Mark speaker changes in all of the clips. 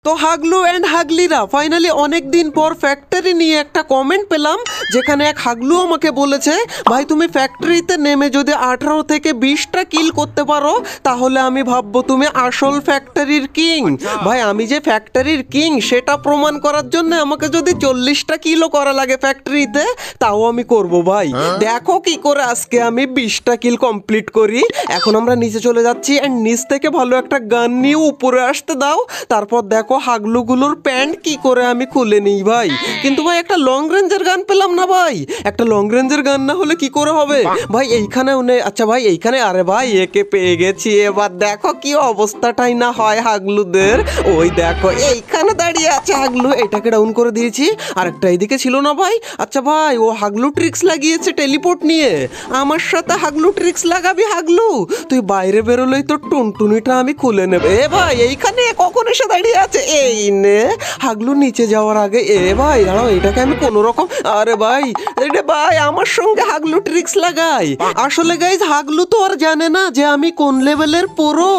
Speaker 1: তো হাগলু and হাগলিরা finally অনেক দিন পর ফ্যাক্টরি নিয়ে একটা কমেন্ট পেলাম, যেখানে এক হাগলু আমাকে বলেছে, ভাই তুমি ফ্যাক্টরিতে নেমে যদি 18 থেকে 20টা কিল করতে পারো তাহলে আমি ভাববো তুমি আসল ফ্যাক্টরির কিং। ভাই আমি যে ফ্যাক্টরির কিং সেটা প্রমাণ করার জন্য আমাকে যদি 40টা কিলও করা লাগে ফ্যাক্টরিতে তাও আমি করব। ভাই দেখো কি করে আজকে আমি 20টা কিল কমপ্লিট করি। এখন আমরা নিচে চলে যাচ্ছি অ্যান্ড নিচ থেকে ভালো একটা গান নিয়ে উপরে আসতে দাও, তারপর দেখো হাগলুগুলোর প্যান্ট কি করে আমি খুলে নিই। ভাই কিন্তু ভাই একটা লং রেঞ্জের গান পেলাম না। ভাই একটা লং রেঞ্জের গান না হলে কি করে হবে ভাই? এইখানেও নেই। আচ্ছা ভাই এইখানে, আরে ভাই একে পেয়ে গেছি। এবার দেখো কি অবস্থাটাই না হয় হাগলুদের। ওই দেখো এইখানে দাঁড়িয়ে আছে হাগলু, এটাকে ডাউন করে দিয়েছি। আরেকটা এইদিকে ছিল না ভাই। আচ্ছা ভাই ও হাগলু ট্রিক্স লাগিয়েছে টেলিপোর্ট নিয়ে। আমার সাথে হাগলু ট্রিক্স লাগাবি হাগলু? তুই বাইরে বেরোলেই তো টুনটুনিটা আমি খুলে নেবে। এ ভাই এইখানে কখন এসে দাঁড়িয়ে আছে? এই নে হাগলু নিচে যাওয়ার আগে। এ ভাই দাঁড়াও, এটাকে আমি কোনো রকম, আরে ভাই এটা ভাই আমার সঙ্গে হাগলু ট্রিক্স লাগাই। আসলে গাইজ হাগলু তো আর জানে না যে আমি কোন লেভেলের প্রো।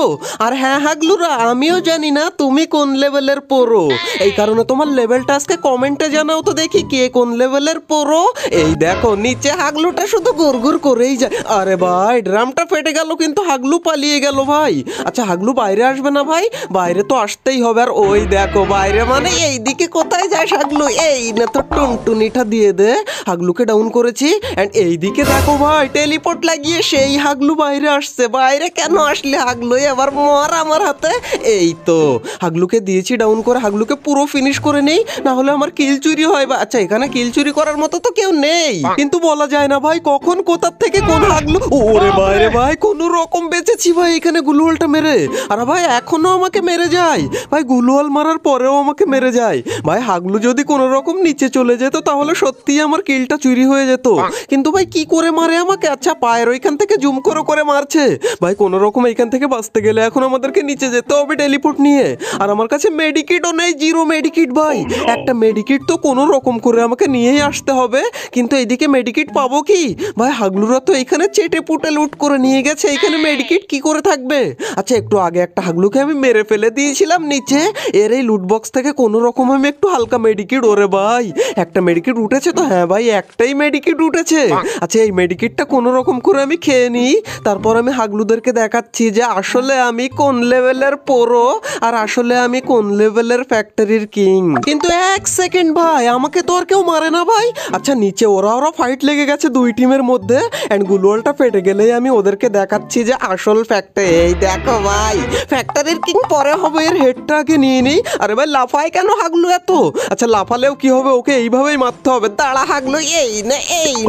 Speaker 1: আর হ্যাঁ হাগলুরা, আমিও জানি না তুমি কোন লেভেলের প্রো। এই কারণে তোমার লেভেলটা আজকে কমেন্টে জানাও তো দেখি কে কোন লেভেলের প্রো। এই দেখো নিচে হাগলুটা শুধু গুড়গুড় করেই যায়। আরে ভাই ড্রামটা ফেটে গেল কিন্তু হাগলু পালিয়ে গেল ভাই। আচ্ছা হাগলু বাইরে আসবে না ভাই? বাইরে তো আসতেই হবে। আর ওই দেখো বাইরে মানে এইদিকে কোথায় যাস হাগলু? এই না তো টুনটুনিটা দিয়ে দে। হাগলুকে ডাউন করেছি এন্ড এইদিকে দেখো ভাই টেলিপোর্ট লাগিয়ে সেই হাগলু বাইরে আসছে। বাইরে কেন আসলে হাগলু? এবার মর আমার হাতে। এই তো হাগলুকে দিয়েছি ডাউন করে। হাগলুকে পুরো ফিনিশ করে নেই, না হলে আমার কিল চুরি হয়। বা আচ্ছা এখানে কিল চুরি করার মতো তো কেউ নেই, কিন্তু বলা যায় না ভাই কখন কোথার থেকে কোন হাগলু। ওরে বাইরে ভাই কোন রকম বেঁচেছি ভাই এখানে গুলুয়ালটা মেরে। আর ভাই এখনো আমাকে মেরে যায় ভাই, গুলুয়াল মারার পরেও আমাকে মেরে যায় ভাই। হাগলু যদি কোন রকম নিচে চলে যেত তাহলে সত্যিই আমার কিলটা চুরি হয়ে যেত। কিন্তু ভাই কি করে মারে আমাকে? আচ্ছা পায়ের ওইখান থেকে জুম করে মারছে ভাই। কোন রকম এইখান থেকে বাঁচতে গেলে এখন আমাদেরকে নিচে যেতে হবে টেলিপোর্ট নিয়ে। আর আমার কাছে মেডিকিটও নেই, জিরো মেডিকিট ভাই। একটা মেডিকিট তো কোনো রকম করে আমাকে নিয়েই আসতে হবে, কিন্তু এইদিকে মেডিকিট পাবো কি ভাই? হাগলুরা তো এখানে চেটে পুটে লুট করে নিয়ে গেছে, এখানে মেডিকিট কি করে থাকবে? আচ্ছা একটু আগে একটা হাগলুকে আমি মেরে ফেলে দিয়েছিলাম নিচে, এর এই লুট বক্স থেকে কোনো রকম আমি একটু হালকা মেডিকিট। ওরে ভাই একটা মেডিকিট উঠেছে তো? হ্যাঁ ভাই একটাই মেডিকিট উঠেছে। আচ্ছা এই মেডিকিটটা কোনো রকম করে আমি খেয়ে নিই, তারপর আমি হাগলুদেরকে দেখাচ্ছি যে আসলে আমি কোন লেভেলের প্রো আর আসলে আমি কোন লেভেলের ফ্যাক্টরির কিং। কিন্তু এক সেকেন্ড ভাই, আমাকে তো আর কেউ মারে না ভাই। আচ্ছা নিচে ওরা ফাইট লেগে গেছে দুই টিমের মধ্যে এন্ড গুলওয়ালটা ফেটে গেলেই আমি ওদেরকে দেখাচ্ছি যে আসল ফ্যাক্টরি। এই দেখো ভাই ফ্যাক্টরির কিং পরে হবে, এর হেডটা আগে নিয়ে নিই। আরে ভাই লাফায় কেন হাগলু এত? আচ্ছা লাফালেও কি হবে, ওকে এইভাবেই মারতে হবে। দাঁড়া হাগলু, এই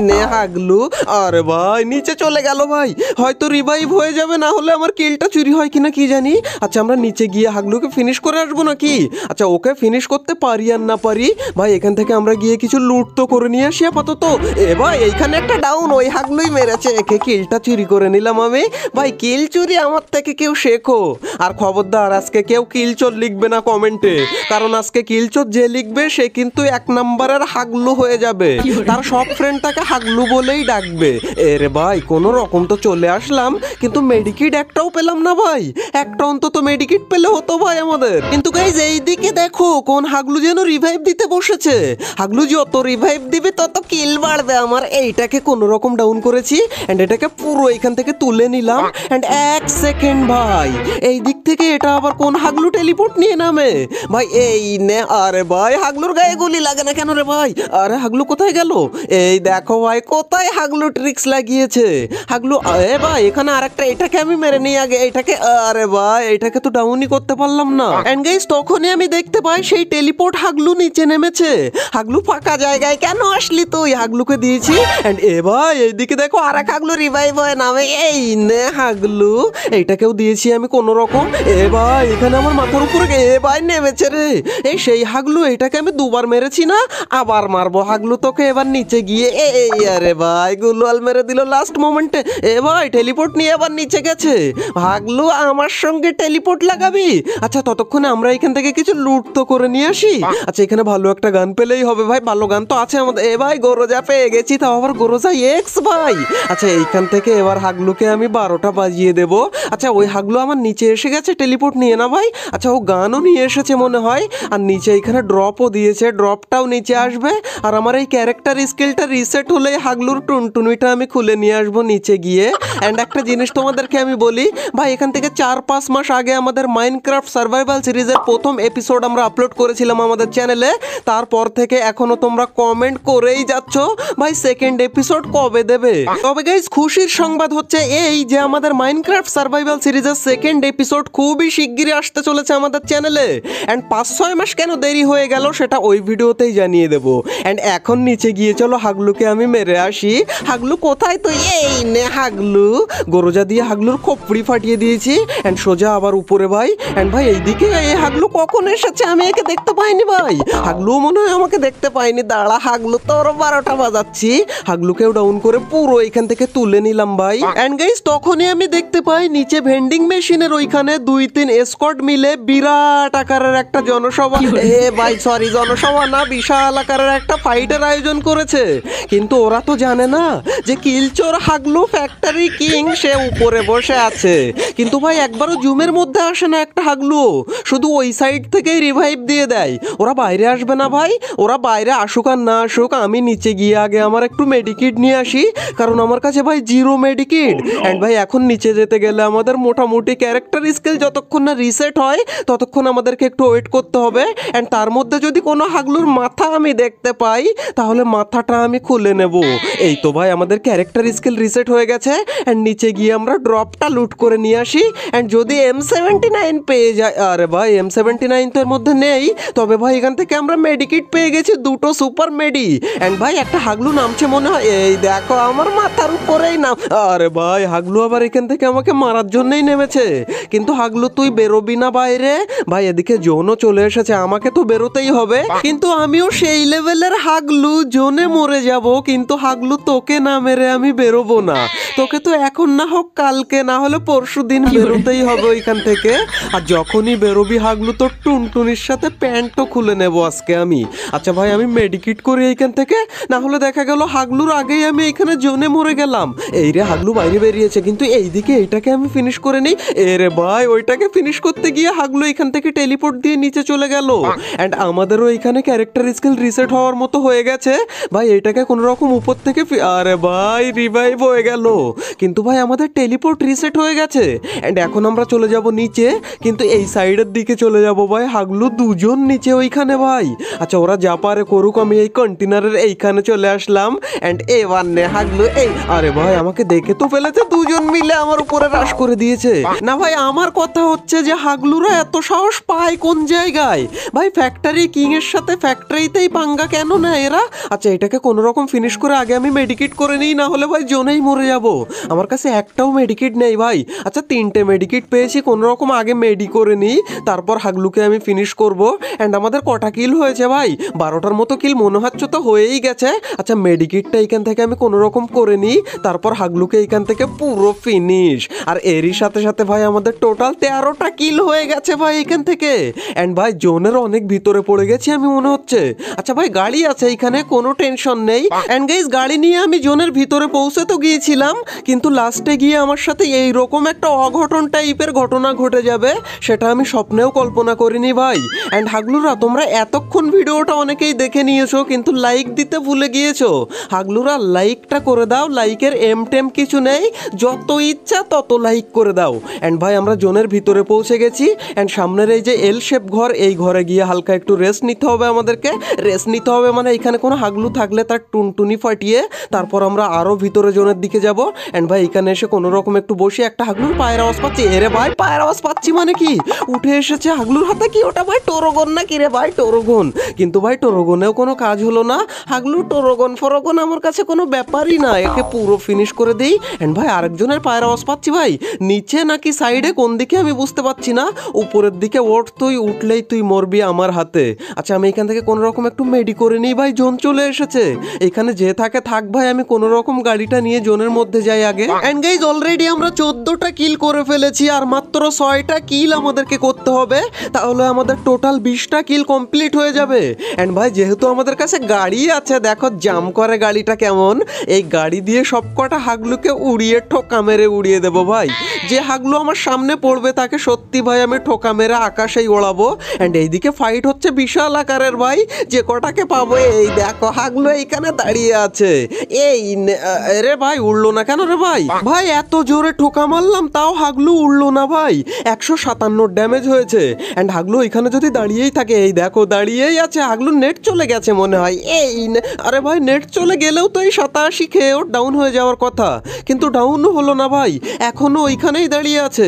Speaker 1: নে হাগলু। আরে ভাই নিচে চলে গেল ভাই, হয়তো রিভাইভ হয়ে যাবে, না হলে আমার কিলটা চুরি হয় কিনা কি জানি। আচ্ছা আমরা নিচে গিয়ে হাগলুকে ফিনিশ করে আসবো নাকি? আচ্ছা ওকে ফিনিশ করতে পারি আর না পারি ভাই, এখান থেকে আমরা গিয়ে কিছু লুট তো করে নিয়ে আসি আপাতত। এ ভাই এইখানে একটা ডাউন, ওই হাগলুই মেরেছে একে, কিলটা চুরি করে নিলাম আমি। ভাই কিল চুরি আমার থেকে কেউ শেখো। আর খবরদার আজকে কেউ কিল চোর লিখবে না কমেন্টে, কারণ আজকে কিল চোর যে লিখবে সে কিন্তু 1 নম্বরের হাগলু হয়ে যাবে, তার সব ফ্রেন্ড তাকে হাগলু বলেই ডাকবে। এরে ভাই কোনো রকম তো চলে আসলাম, কিন্তু মেডিকিট একটাও পেলাম না ভাই। একটা অন্তত মেডিকিট পেলে হতো ভাই আমাদের। কিন্তু গাইজ এইদিকে দেখো কোন হাগলু যেন রিভাইভ দিতে বসেছে। হাগলু যত রিভাইভ দিবে তত কিল বাড়বে আমার। এইটাকে কোনো রকম ডাউন করেছি এন্ড এটাকে পুরো এখান থেকে তুলে নিলাম। এন্ড এক সেকেন্ড ভাই, এই দিক থেকে এটা আবার কোন হাগলু টেলিপোর্ট নিয়ে নামে ভাই? এই নে। আরে ভাই হাগলুর গায়ে গুলি লাগে না কেন রে ভাই? আরে হাগলু কোথায় গেল? এই দেখো ভাই কোথায় হাগলু ট্রিক্স লাগিয়েছে হাগলু। এ ভাই এখানে আরেকটা, এটাকে আমি মেরে নিই আগে এটাকে। আরে ভাই এটাকে তো ডাউনই করতে পারলাম না। এন্ড গাইস তখনই আমি দেখতে পাই সেই টেলিপোর্ট হাগলু নিচে নেমেছে। হাগলু ফাঁকা জায়গায় কেন আসলি তুই? হাগলুকে দিয়েছি এন্ড এ ভাই এইদিকে দেখো আরেক হাগলু রিভাইভ হয়ে নামে। এই নে হাগলু, এইটাকেও দিয়েছি আমি কোনো রকম। এ ভাই এখানে আমার মাথার উপরে এ ভাই নেমেছে রে। এই সেই হাগলু, এটাকে আমি দুবার মেরেছি না, আবার মারবো হাগলু তোকে এবার নিচে গিয়ে। এই আরে ভাই গুলওয়াল মেরে দিল লাস্ট মোমেন্টে। এ ভাই টেলিপোর্ট নিয়ে আবার নিচে গেছে। হাগলু আমার সঙ্গে টেলিপোর্ট লাগাবি? আচ্ছা ততক্ষণে আমরা এখান থেকে কিছু লুট তো করে নিয়ে আসি। আচ্ছা এখানে ভালো একটা গান পেলেই হবে ভাই, ভালো গান তো আছে আমাদের। এ ভাই গোরোজা পেয়ে গেছি, তাও আবার গোরোজা এক্স ভাই। আচ্ছা এইখান থেকে এবার হাগলুকে আমি 12টা বাজিয়ে দেবো। আচ্ছা ওই হাগলু আমার নিচে এসে গেছে টেলিপোর্ট নিয়ে না ভাই? আচ্ছা ও গানও নিয়ে এসেছে মনে হয়, আর নিচে এখানে ড্রপও দিয়েছে, ড্রপটাও নিচে আসবে। আর আমার এই ক্যারেক্টার স্কিলটা রিসেট হলে হাগলুর টুনটুনিটা আমি খুলে নিয়ে আসবো নিচে গিয়ে। অ্যান্ড একটা জিনিস তোমাদেরকে আমি বলি ভাই, এখান থেকে 4-5 মাস আগে আমাদের মাইনক্রাফট সার্ভাইভাল সিরিজের প্রথম এপিসোড আমরা আপলোড করেছিলাম আমাদের চ্যানেলে। তারপর থেকে এখনো তোমরা কমেন্ট করেই যাচ্ছ ভাই সেকেন্ড এপিসোড কবে দেবে। তবে গাইস খুশির সংবাদ হচ্ছে এই যে আমাদের মাইনক্রাফট সার্ভাইভাল সিরিজের সেকেন্ড এপিসোড খুবই শিগগিরই আসতে চলেছে আমাদের চ্যানেলে। অ্যান্ড 5-6 মাস কেন দেরি হয়ে গেল সেটা ওই ভিডিওতেই জানিয়ে দেবো। অ্যান্ড এখন নিচে গিয়ে চলো হাগলুকে আমি মেরে আসি। হাগলু কোথায় তুই? এই নে হাগলু, গোরোজা দিয়ে হাগলুর খোপড়ি ফাটিয়ে দিয়েছি। অ্যান্ড সোজা আবার উপরে ভাই। অ্যান্ড ভাই এইদিকে এই হাগলু কখন এসেছে? আমি একে দেখতে পাইনি ভাই। হাগলু মনে হয় আমাকে দেখতে পাইনি। দাঁড়া হাগলু, তোর 12টা বাজাচ্ছি। হাগলুকেও ডাউন করে পুরো এখান থেকে তুলে নিলাম ভাই। অ্যান্ড গাইস তখনই আমি দেখতে পাই নিচে ভেন্ডিং মেশিনের ওইখানে 2-3 এসকর্ট মিলে বিরাট আকারের একটা জনসভা, এ ভাই সরি জনসভা না, বিশাল আকারের একটা ফাইটের আয়োজন করেছে। কিন্তু ওরা তো জানে না যে কিলচোর হাগলু ফ্যাক্টরি কিং সে উপরে বসে আছে। কিন্তু ভাই একবারও জুমের মধ্যে আসে না একটা হাগলু, শুধু ওই সাইড থেকেই রিভাইভ দিয়ে দেয়। ওরা বাইরে আসবে না ভাই, ওরা বাইরে আসুক আর না আসুক, আমি নিচে গিয়ে আগে আমার একটু মেডিকিট নিয়ে আসি, কারণ আমার কাছে ভাই 0 মেডিকিট। অ্যান্ড ভাই এখন নিচে যেতে গেলে আমাদের মোটামুটি ক্যারেক্টার স্কিল যতক্ষণ না রিসেট হয় ততক্ষণ আমাদেরকে একটু ওয়েট করতে হবে। অ্যান্ড তার মধ্যে যদি কোনো হাগলুর মাথা আমি দেখতে পাই তাহলে মাথাটা আমি খুলে নেব। এই তো ভাই আমাদের ক্যারেক্টার স্কিল রিসেট হয়ে গেছে। অ্যান্ড নিচে গিয়ে আমরা ড্রপটা লুট করে নিয়ে আসি। অ্যান্ড যদি M79 পেয়ে যায়, আরে ভাই M79 তো এর মধ্যে নেই, তবে ভাই এখান থেকে আমরা মেডিকিট পেয়ে গেছি 2টো সুপার মেডি। অ্যান্ড ভাই একটা হাগলু নামছে মনে হয়, এই দেখো আমার মাথার উপরেই নাম। আরে ভাই হাগলু আবার এখান থেকে আমাকে মারার জন্যই নেমেছে। কিন্তু হাগলু তুই বেরোবি না বাইরে ভাই, এদিকে জোনও চলে এসেছে, আমাকে তো বেরোতেই হবে। কিন্তু আমিও সেই লেভেলের হাগলু, জোনে মরে যাব, কিন্তু হাগলু তোকে না মেরে আমি বেরোবো না। তোকে তো এখন না হোক কালকে না হলে পরশু দিন বেরোতেই হবে ওইখান থেকে। আর যখনই বেরোবি হাগলু তোর টুনটুনির সাথে প্যান্টও খুলে নেব আজকে আমি। আচ্ছা ভাই আমি মেডিকিট করি এইখান থেকে, না হলে দেখা গেল হাগলুর আগেই আমি এখানে জোনে মরে গেলাম। এই রে হাগলু বাইরে বেরিয়েছে, কিন্তু এইদিকে এইটাকে আমি ফিনিশ করে নিই। এরে ভাই ওইটাকে ফিনিশ করতে গিয়ে হাগলু এখান থেকে টেলিপোর্ট দিয়ে নিচে চলে গেল। অ্যান্ড আমাদেরও এখানে ক্যারেক্টার স্কিল রিসেট হওয়ার মতো হয়ে গেছে ভাই। এটাকে কোনো রকম উপর থেকে আরে ভাই রিভাইভ হয়ে গেল, কিন্তু ভাই আমাদের টেলিপোর্ট রিসেট হয়ে গেছে। অ্যান্ড এখন আমরা চলে যাব নিচে, কিন্তু এই সাইডের দিকে চলে যাব ভাই। হাগলু দুজন নিচে ওইখানে ভাই। আচ্ছা ওরা যা পারে করুক, আমি এই কন্টেনারের এইখানে চলে আসলাম। অ্যান্ড এবার নে হাগলু, এই আরে ভাই আমাকে দেখে তো ফেলেছে, দুজন মিলে আমার উপরে রাশ করে দিয়েছে। না ভাই আমার কথা হচ্ছে যে হাগলুরা এত সাহস পায় কোন জায়গায় ভাই? ফ্যাক্টরি কিং এর সাথে ফ্যাক্টরিতেই পাঙ্গা কেন না এরা? আচ্ছা এটাকে কোনো রকম ফিনিশ করে আগে আমি মেডিকিট করে নিই, না হলে ভাই জোনেই মরে যাব। আমার কাছে একটাও মেডিকিট নেই ভাই। আচ্ছা 3টে মেডিকিট পেয়েছি, কোনো রকম আগে মেডি করে নিই, তারপর হাগলুকে আমি ফিনিশ করব। অ্যান্ড আমাদের কটা কিল হয়েছে ভাই? 12টার মতো কিল মনে হচ্ছে তো হয়েই গেছে। আচ্ছা মেডিকিটটা এখান থেকে আমি কোনো রকম করে নিই, তারপর হাগলুকে এখান থেকে পুরো ফিনিশ। আর এরই সাথে সাথে ভাই আমাদের টোটাল 13টা কিল হয়ে গেছে ভাই এখান থেকে। অ্যান্ড ভাই জোনের অনেক ভিতরে পড়ে গেছি আমি মনে হচ্ছে। আচ্ছা ভাই গাড়ি আছে এইখানে, কোনো টেনশন নেই। অ্যান্ড গাইস গাড়ি নিয়ে আমি জোনের ভিতরে পৌঁছে তো গিয়েছিলাম, কিন্তু লাস্টে গিয়ে আমার সাথে এইরকম একটা অঘটন টাইপের ঘটনা ঘটে যাবে সেটা আমি স্বপ্নেও কল্পনা করিনি ভাই। অ্যান্ড হাগলুরা তোমরা এতক্ষণ ভিডিওটা অনেকেই দেখে নিয়েছো, কিন্তু লাইক দিতে ভুলে গিয়েছো। হাগলুরা লাইকটা করে দাও, লাইকের টেম কিছু নেই, যত ইচ্ছা তত লাইক করে দাও। অ্যান্ড ভাই আমরা জোনের ভিতরে পৌঁছে গেছি। অ্যান্ড সামনের এই যে এল শেপ ঘর, এই ঘরে গিয়ে হালকা একটু রেস্ট নিতে হবে আমাদেরকে। রেস্ট নিতে হবে মানে এখানে কোনো হাগলু থাকলে তার টুনটুনি ফাটিয়ে তারপর আমরা আরো ভিতরে জোনের দিকে যাব। অ্যান্ড ভাই এখানে এসে কোনো রকম একটু বসে একটা হাগলুর পায়ের আওয়াজ পাচ্ছি। এরে ভাই পায়ের আওয়াজ পাচ্ছি মানে কি? উঠে এসেছে হাগলুর হাতে কি ওটা ভাই? টোরগন না কি রে ভাই? টোরগন। কিন্তু ভাই টোরগনেও কোনো কাজ হলো না। হাগলু টোরগন ফরগন আমার কাছে কোনো ব্যাপারই না, একে পুরো ফিনিশ করে দিই। এন্ড ভাই আরেকজনের পায়ের আওয়াজ পাচ্ছি ভাই, নিচে নাকি সাইডে কোন দিকে আমি বুঝতে পারছি না। উপরের দিকে ওঠ, তুই উঠলেই তুই তুই মরবি আমার হাতে। আচ্ছা আমি এখান থেকে কোনো রকম একটু মেডি করে নিই ভাই, জোন চলে এসেছে। এখানে যে থাকে থাক ভাই, আমি কোনো রকম গাড়িটা নিয়ে জোনের মধ্যে যাই আগে। এন্ড গাইজ অলরেডি আমরা 14টা কিল করে ফেলেছি, আর মাত্র 6টা কিল আমাদেরকে করতে হবে, তাহলে আমাদের টোটাল 20টা কিল কমপ্লিট হয়ে যাবে। এন্ড ভাই যেহেতু আমাদের কাছে গাড়ি আছে, দেখো জাম করে গাড়িটা কেমন, এই গাড়ি দিয়ে সবকটা হাগলুকে উড়িয়ে ঠোকা মেরে উড়িয়ে দেবো ভাই। যে হাগলু আমার সামনে পড়বে তাকে সত্যি ভাই আমি ঠোকা মেরে আকাশেই ওড়াবো। এন্ড এইদিকে ফাইট হচ্ছে বিশাল আকারের ভাই, যে কটাকে পাবো। এই দেখো হাগলু এইখানে দাঁড়িয়ে আছে। এই রে ভাই উড়লো না কেন রে ভাই? ভাই এত জোরে ঠোকা মারলাম তাও হাগলু উড়লো না ভাই। 157 ড্যামেজ হয়েছে। এন্ড হাগলু এখানে যদি দাঁড়িয়েই থাকে, এই দেখো দাঁড়িয়েই আছে। হাগলু নেট চলে গেছে মনে হয়। আরে ভাই নেট চলে গেলেও তো এই 87 খেয়েও ডাউন হয়ে যাওয়ার কথা, কিন্তু ডাউনও হলো না ভাই, এখনো ওইখানেই দাঁড়িয়ে আছে।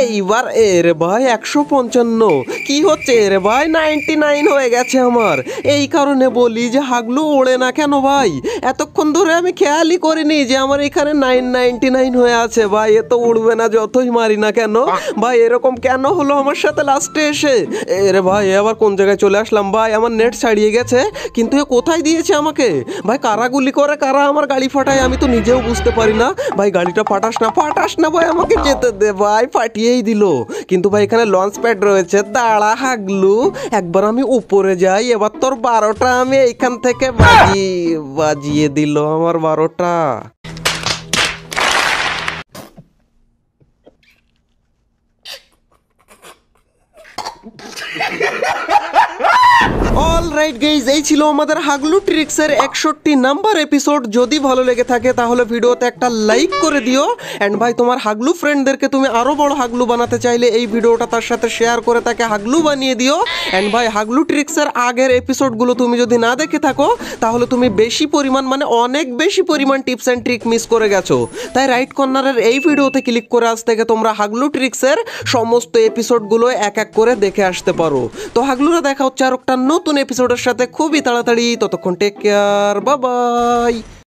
Speaker 1: এইবার রে ভাই 155 কি হচ্ছে রে ভাই? 99 হয়ে গেছে আমার। এই কারণে বলি যে হাগলু ওড়ে না কেন ভাই? এতক্ষণ ধরে আমি খেয়ালই করিনি যে আমার এখানে 999 হয়ে আছে ভাই। এ তো উড়বে না যতই মারি না কেন ভাই। এরকম কেন হলো আমার সাথে লাস্টে এসে? রে ভাই আবার কোন জায়গায় চলে আসলাম ভাই? আমার নেট ছাড়িয়ে গেছে, কিন্তু এ কোথায় দিয়েছে আমাকে ভাই? কারা গুলি করে, কারা আমার গাড়ি ফাটায়, আমি তো নিজেও বুঝতে পারি না ভাই। গাড়িটা ফাটাস না ভাই, আমাকে যেতে দে ভাই। ফাটিয়েই দিল, কিন্তু ভাই এখানে লঞ্চ প্যাড রয়েছে। দাঁড়া হাগলু, একবার আমি উপরে যাই, এবার তোর 12টা আমি এইখান থেকে বাজিয়ে দিল আমার 12টা। অলরাইট গাইজ, এই ছিল আমাদের হাগলু ট্রিক্সের 61 নাম্বার এপিসোড। যদি ভালো লেগে থাকে তাহলে ভিডিওতে একটা লাইক করে দিও। এন্ড ভাই তোমার হাগলু ফ্রেন্ডদেরকে তুমি আরো বড় হাগলু বানাতে চাইলে এই ভিডিওটা তার সাথে শেয়ার করে তাকে হাগলু বানিয়ে দিও। এন্ড ভাই হাগলু ট্রিক্সের আগের এপিসোডগুলো তুমি যদি না দেখে থাকো তাহলে তুমি বেশি পরিমাণ, মানে অনেক বেশি পরিমাণ টিপস অ্যান্ড ট্রিক মিস করে গেছো। তাই রাইট কর্নারের এই ভিডিওতে ক্লিক করে আজ থেকে তোমরা হাগলু ট্রিক্সের সমস্ত এপিসোডগুলো এক এক করে দেখে আসতে পারো। তো হাগলুরা দেখা হচ্ছে আর একটা নতুন এপিসোডের সাথে খুবই তাড়াতাড়ি। ততক্ষণ টেক কেয়ার, বাই বাই।